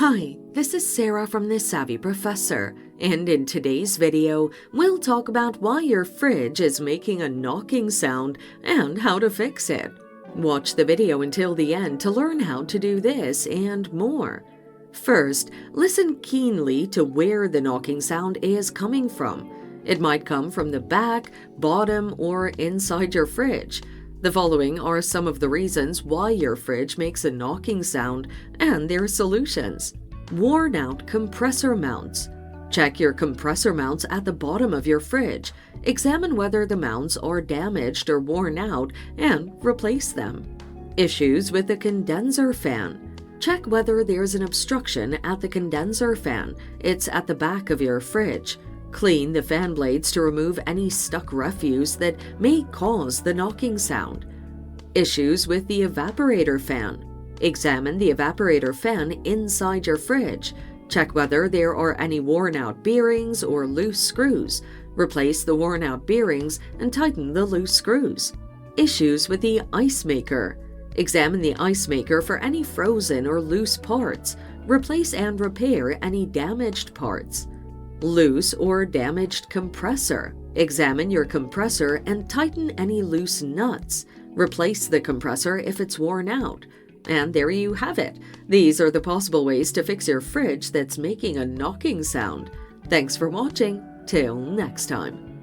Hi, this is Sarah from the Savvy Professor, and in today's video, we'll talk about why your fridge is making a knocking sound and how to fix it. Watch the video until the end to learn how to do this and more. First, listen keenly to where the knocking sound is coming from. It might come from the back, bottom, or inside your fridge. The following are some of the reasons why your fridge makes a knocking sound and their solutions. Worn out compressor mounts. Check your compressor mounts at the bottom of your fridge. Examine whether the mounts are damaged or worn out and replace them. Issues with the condenser fan. Check whether there's an obstruction at the condenser fan. It's at the back of your fridge. Clean the fan blades to remove any stuck refuse that may cause the knocking sound. Issues with the evaporator fan. Examine the evaporator fan inside your fridge. Check whether there are any worn-out bearings or loose screws. Replace the worn-out bearings and tighten the loose screws. Issues with the ice maker. Examine the ice maker for any frozen or loose parts. Replace and repair any damaged parts. Loose or damaged compressor. Examine your compressor and tighten any loose nuts. Replace the compressor if it's worn out. And there you have it. These are the possible ways to fix your fridge that's making a knocking sound. Thanks for watching. Till next time.